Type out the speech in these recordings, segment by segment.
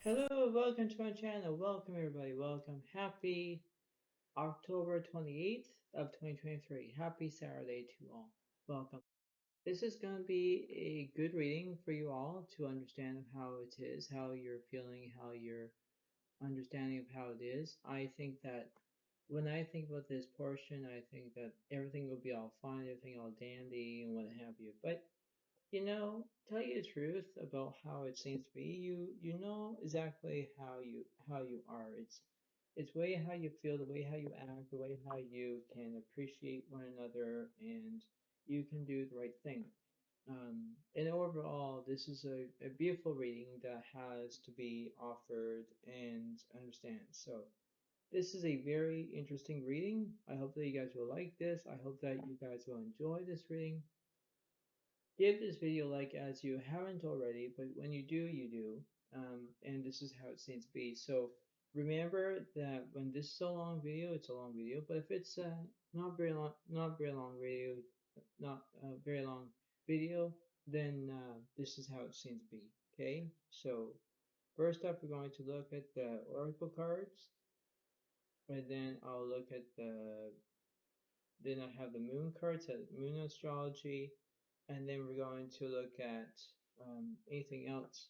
Hello, welcome to my channel. Welcome everybody. Welcome. Happy October 28th of 2023. Happy Saturday to all. Welcome. This is going to be a good reading for you all to understand how it is, how you're feeling, how you're understanding of how it is. I think that when I think about this portion, I think that everything will be all fine, everything all dandy and what have you. But tell you the truth about how it seems to be. You know exactly how you are. It's way how you feel, the way how you act, the way how you can appreciate one another, and you can do the right thing. And overall, this is a beautiful reading that has to be offered and understand. So this is a very interesting reading. I hope that you guys will like this. I hope that you guys will enjoy this reading. Give this video a like as you haven't already, but when you do, you do. And this is how it seems to be. So remember that when this is a long video, it's a long video. But if it's not very long video, not a very long video, then this is how it seems to be. Okay. So first up, we're going to look at the oracle cards, and then I'll look at the. Then I have the moon cards, moon astrology, and then we're going to look at anything else.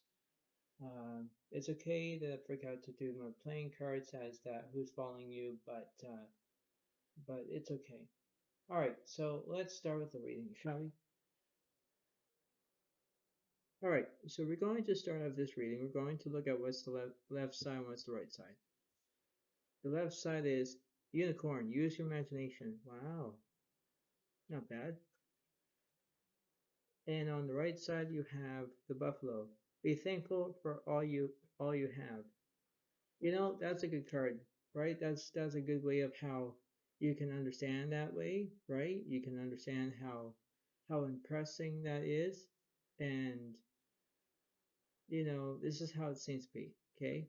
It's okay that I forgot to do my playing cards as that who's following you, but it's okay. All right, so let's start with the reading, shall we? All right, so we're going to start off this reading. We're going to look at what's the left side and what's the right side. The left side is unicorn. Use your imagination. Wow, not bad. And on the right side you have the buffalo. Be thankful for all you have. That's a good card, right? That's a good way of how you can understand that way, right? You can understand how impressing that is. And this is how it seems to be, okay?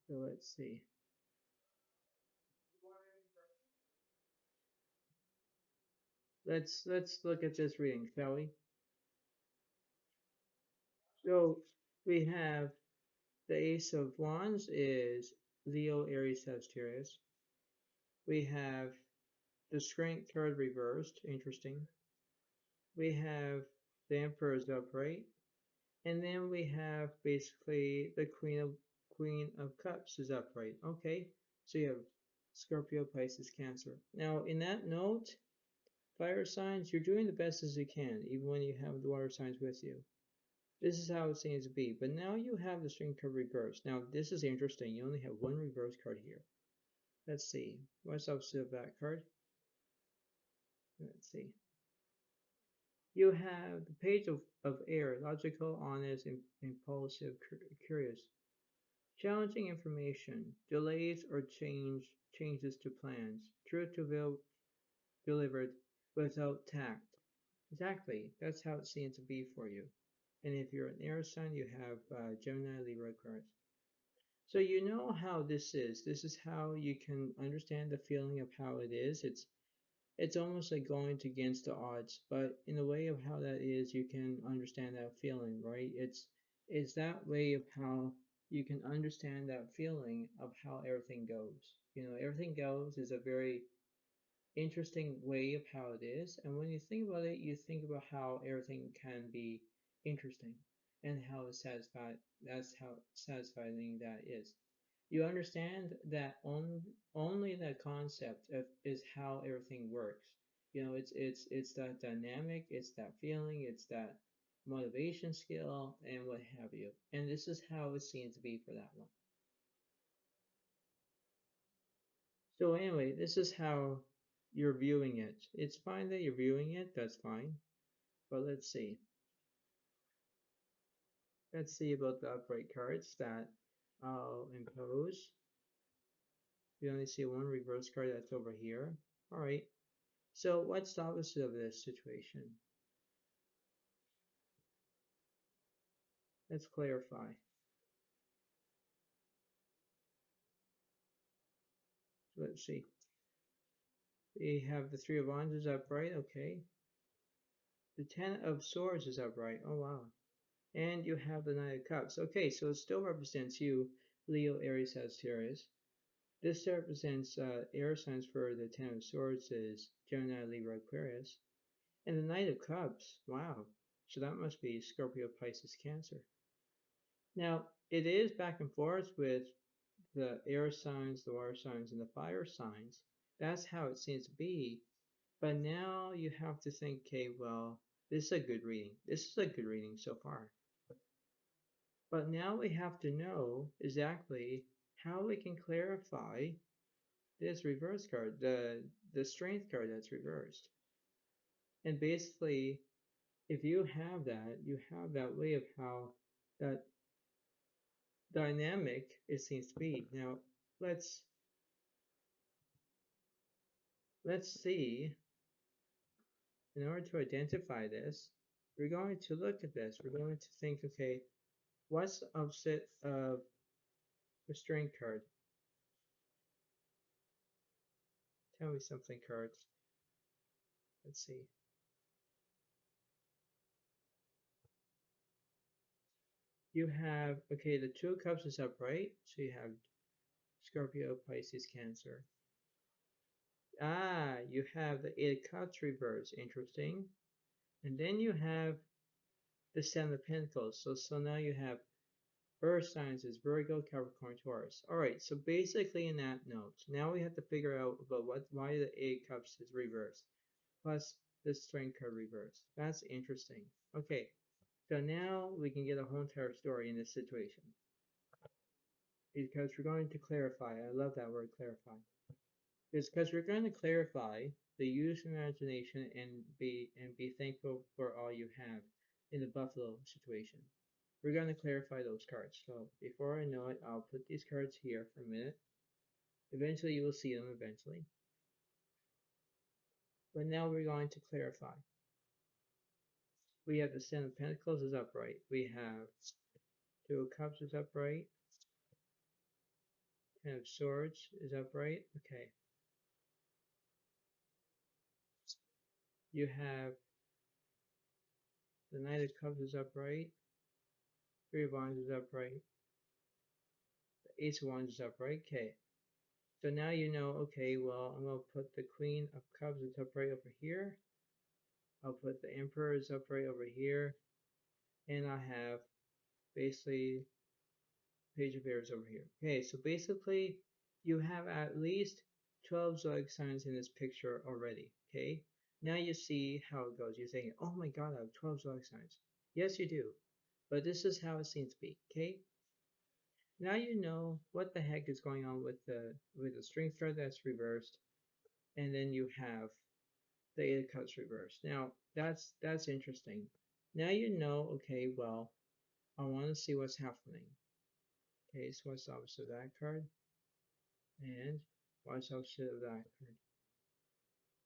So let's see. Let's look at this reading, shall we? So we have the Ace of Wands is Leo, Aries, Sagittarius. We have the Strength card reversed, interesting. We have the Emperor's upright, and then we have basically the Queen of Cups is upright. Okay, so you have Scorpio, Pisces, Cancer. Now, in that note, fire signs, you're doing the best as you can, even when you have the water signs with you. This is how it seems to be. But now you have the Strength card reversed. Now, this is interesting. You only have one reverse card here. Let's see. What's opposite of that card? Let's see. You have the page of air, logical, honest, impulsive, curious. Challenging information, delays or changes to plans. Truth to be delivered without tact. Exactly, that's how it seems to be for you. And if you're an air sign, you have Gemini, Libra cards. So you know how this is. This is how you can understand the feeling of how it is. It's almost like going against the odds, but in a way of how that is, you can understand that feeling, right? It's that way of how you can understand that feeling of how everything goes. Everything goes is a very interesting way of how it is, and when you think about it, you think about how everything can be interesting and how satisfied that's how satisfying that is. You understand that only the concept of is how everything works. It's that dynamic, it's that feeling, it's that motivation skill, and what have you. And this is how it seems to be for that one. So anyway, this is how you're viewing it. It's fine that you're viewing it, that's fine. But let's see. Let's see about the upright cards that I'll impose. We only see one reverse card that's over here. Alright. So what's the opposite of this situation? Let's clarify. So let's see. We have the Three of Wands is upright, okay. The Ten of Swords is upright. Oh wow. And you have the Knight of Cups. Okay, so it still represents you, Leo, Aries, Sagittarius. This represents air signs for the Ten of Swords is Gemini, Libra, Aquarius. And the Knight of Cups, wow. So that must be Scorpio, Pisces, Cancer. Now, it is back and forth with the air signs, the water signs, and the fire signs. That's how it seems to be. But now you have to think, okay, well, this is a good reading. This is a good reading so far. But now we have to know exactly how we can clarify this reverse card, the strength card that's reversed. And basically, if you have that way of how that dynamic it seems to be. Now, let's see, in order to identify this, we're going to look at this. We're going to think, okay, what's the opposite of the strength card? Tell me something, cards. Let's see. You have, okay, the Two of Cups is upright, so you have Scorpio, Pisces, Cancer. Ah, you have the Eight of Cups reverse, interesting. And then you have the Seven of Pentacles. So now you have Earth signs is Virgo, Capricorn, Taurus. Alright, so basically in that note, now we have to figure out about why the Eight of Cups is reversed, plus the Strength card reversed. That's interesting. Okay, so now we can get a whole entire story in this situation. Because we're going to clarify, I love that word clarify. It's because we're going to clarify the use of imagination and be thankful for all you have in the Buffalo situation. We're going to clarify those cards. So before I know it, I'll put these cards here for a minute. Eventually you will see them eventually. But now we're going to clarify. We have the Ten of Pentacles is upright. We have Two of Cups is upright. Ten of Swords is upright. Okay. You have the Knight of Cups is upright. Three of Wands is upright. The Ace of Wands is upright. Okay. So now you know, okay, well, I'm going to put the Queen of Cups is upright over here. I'll put the Emperor is upright over here. And I have basically Page of Airs over here. Okay, so basically you have at least 12 zodiac signs in this picture already. Okay, now you see how it goes. You're saying, oh my god, I have 12 zodiac signs. Yes, you do. But this is how it seems to be. Okay, now you know what the heck is going on with the strength card that's reversed, and then you have the Eight of Cups reversed. Now that's interesting. Now you know. Okay, well, I want to see what's happening. Okay, so what's the opposite of that card? And what's the opposite of that card?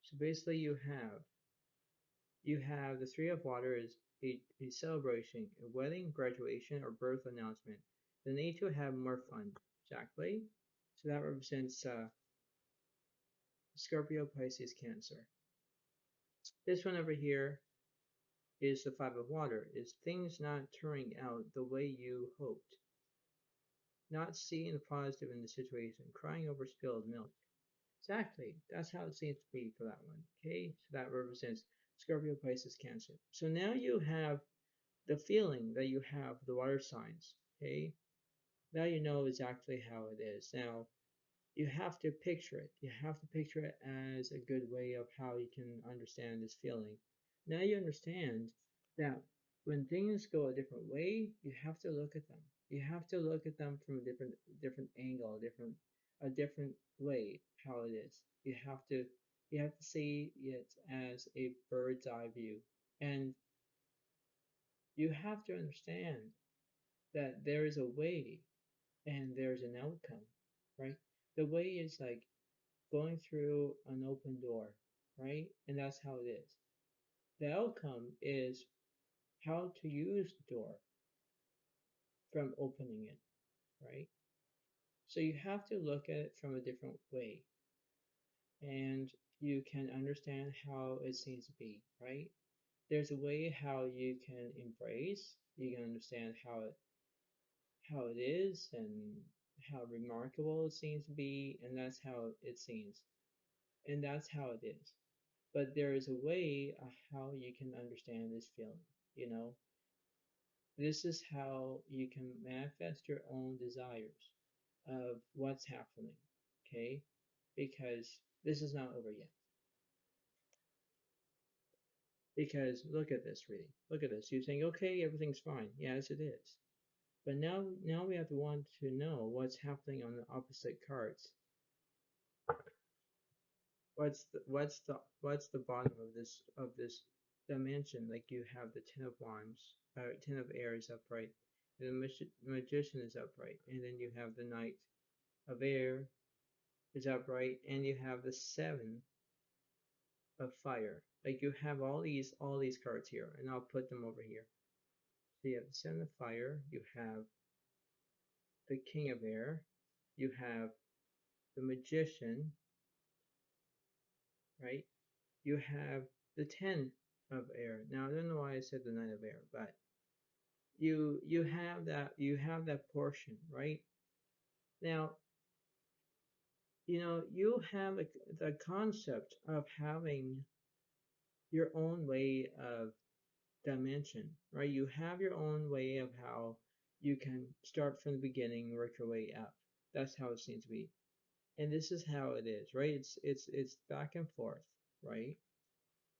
So basically you have the Three of Water is a celebration, a wedding, graduation, or birth announcement. The need to have more fun. Exactly. So that represents Scorpio, Pisces, Cancer. This one over here is the Five of Water. Is things not turning out the way you hoped? Not seeing the positive in the situation, crying over spilled milk. Exactly. That's how it seems to be for that one. Okay, so that represents Scorpio, Pisces, Cancer. So now you have the feeling that you have the water signs. Okay, now you know exactly how it is. Now you have to picture it. You have to picture it as a good way of how you can understand this feeling. Now you understand that when things go a different way, you have to look at them. You have to look at them from a different angle, a different way how it is. You have to see it as a bird's eye view. And you have to understand that there is a way and there's an outcome, right? The way is like going through an open door, right? And that's how it is. The outcome is how to use the door from opening it, right? So you have to look at it from a different way and you can understand how it seems to be, right? There's a way how you can embrace You can understand how it is and how remarkable it seems to be, and that's how it seems, and that's how it is. But there is a way of how you can understand this feeling. You know, this is how you can manifest your own desires of what's happening. Okay, because this is not over yet. Because look at this reading. Look at this. You think, okay, everything's fine. Yes, it is. But now we have to want to know what's happening on the opposite cards. What's the bottom of this dimension? Like you have the Ten of Wands, Ten of Aries upright, the Magician is upright, and then you have the Knight of Air is upright, and you have the Seven of Fire. Like you have all these cards here, and I'll put them over here. So you have the Seven of Fire, you have the King of Air, you have the Magician, right? You have the Ten of Air. Now I don't know why I said the Knight of Air, but you have that portion, right? Now, you have the concept of having your own way of dimension, right? You have your own way of how you can start from the beginning, work your way up. That's how it seems to be. And this is how it is, right? It's back and forth, right?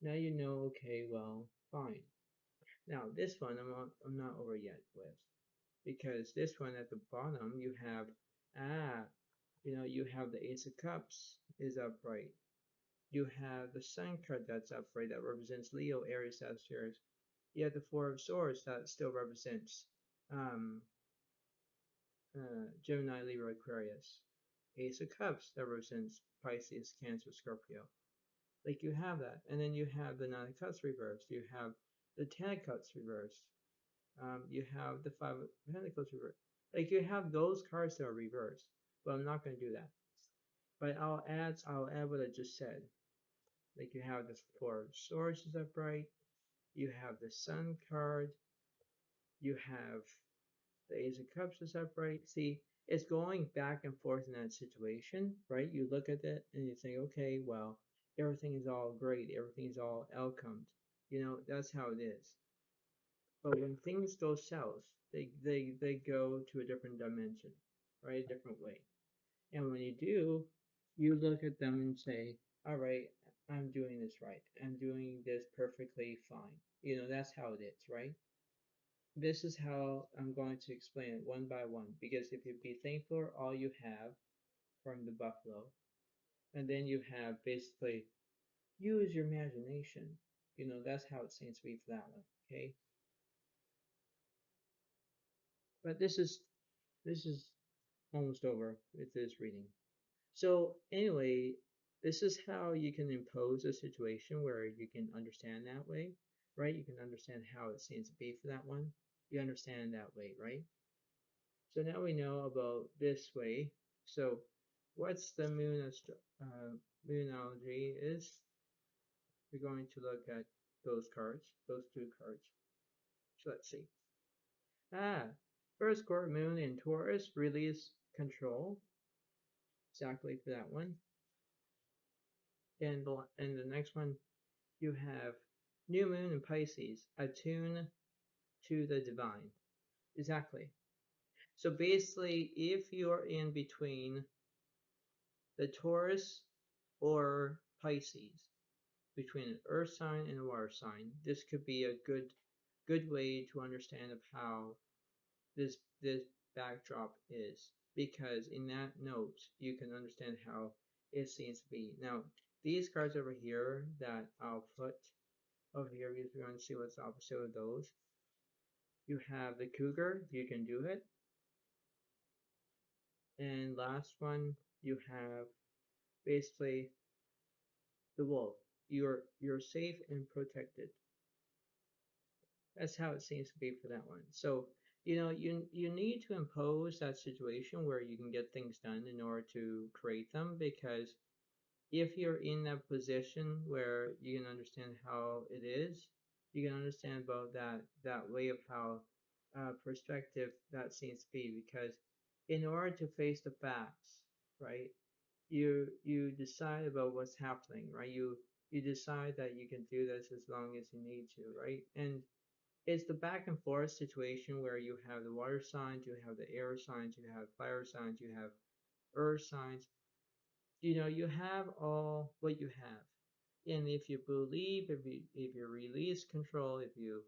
Now you know, okay, well, fine. Now this one I'm not over yet with, because this one at the bottom you have you have the Ace of Cups is upright. You have the Sun card that's upright that represents Leo, Aries, Sagittarius. You have the Four of Swords that still represents um, Gemini, Libra, Aquarius. Ace of Cups that represents Pisces, Cancer, Scorpio. Like you have that, and then you have the Nine of Cups reversed. You have the Ten of Cups reversed. You have the Five of Pentacles reversed. Like you have those cards that are reversed, but I'm not going to do that. But I'll add what I just said. Like you have the Four of Swords is upright. You have the Sun card. You have the Ace of Cups is upright. See, it's going back and forth in that situation, right? You look at it and you think, okay, well, everything is all great. Everything is all outcomes. That's how it is. But when things go south, they go to a different dimension, right? A different way. And when you do, you look at them and say, all right, I'm doing this right. I'm doing this perfectly fine. That's how it is, right? This is how I'm going to explain it one by one. Because if you be thankful for all you have from the buffalo, and then you have basically use your imagination. That's how it seems to be for that one. Okay. But this is almost over with this reading. So anyway, this is how you can impose a situation where you can understand that way, right? You can understand how it seems to be for that one. You understand that way, right? So now we know about this way. So what's the moonology is? We're going to look at those cards, those two cards. So let's see. First court moon in Taurus, release control. Exactly for that one. And the next one, you have new moon in Pisces, attune to the divine. Exactly. So basically, if you're in between the Taurus or Pisces, between an earth sign and a water sign, this could be a good way to understand of how this backdrop is, because in that note you can understand how it seems to be. Now these cards over here that I'll put over here, if you want to see what's opposite of those, you have the cougar, you can do it, and last one you have basically the wolf. You're safe and protected. That's how it seems to be for that one. So, you need to impose that situation where you can get things done in order to create them, because if you're in that position where you can understand how it is, you can understand about that way of how perspective that seems to be, because in order to face the facts, right, you decide about what's happening, right? You decide that you can do this as long as you need to, right? And it's the back and forth situation where you have the water signs, you have the air signs, you have fire signs, you have earth signs. You have all what you have. And if you believe, if you release control, if you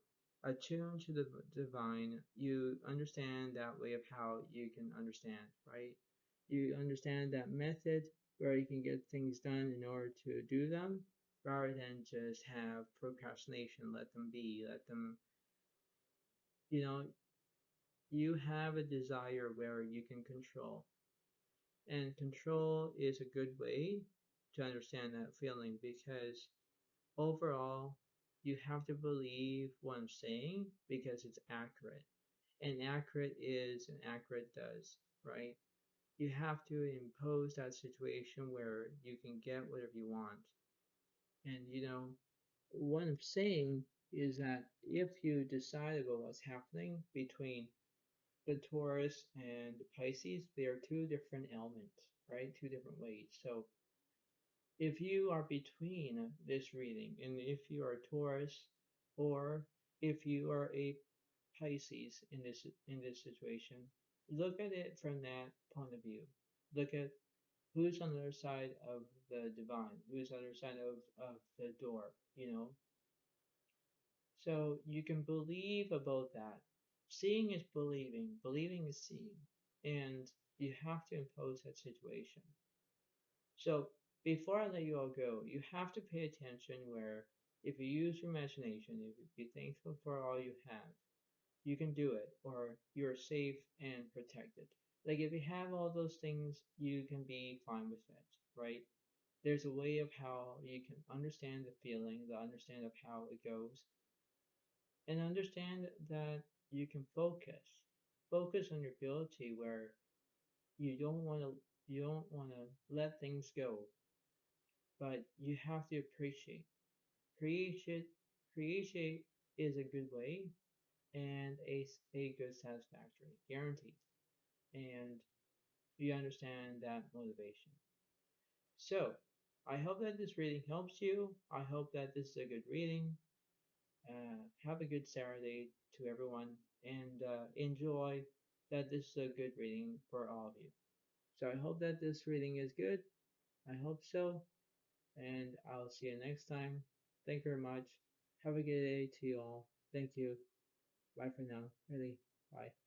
attune to the divine, you understand that way of how you can understand, right? You understand that method where you can get things done in order to do them, rather than just have procrastination, let them be, let them, you know, you have a desire where you can control. And control is a good way to understand that feeling, because overall, you have to believe what I'm saying because it's accurate. And accurate is and accurate does, right? You have to impose that situation where you can get whatever you want. And what I'm saying is that if you decide about what's happening between the Taurus and the Pisces, they are two different elements, right? Two different ways. So if you are between this reading, and if you are Taurus, or if you are a Pisces in this situation, look at it from that point of view. Look at who's on the other side of the divine, who's on the other side of the door, So you can believe about that. Seeing is believing, believing is seeing, and you have to impose that situation. So before I let you all go, you have to pay attention where if you use your imagination, if you be thankful for all you have, you can do it, or you're safe and protected. Like if you have all those things, you can be fine with it, right? There's a way of how you can understand the feeling, the understand of how it goes, and understand that you can focus on your ability where you don't want to let things go, but you have to appreciate. Appreciate is a good way, and a good satisfactory, guaranteed. And you understand that motivation. So, I hope that this reading helps you. I hope that this is a good reading. Have a good Saturday to everyone, and enjoy that this is a good reading for all of you. So, I hope that this reading is good. I hope so. And I'll see you next time. Thank you very much. Have a good day to you all. Thank you. Bye for now. Really. Bye.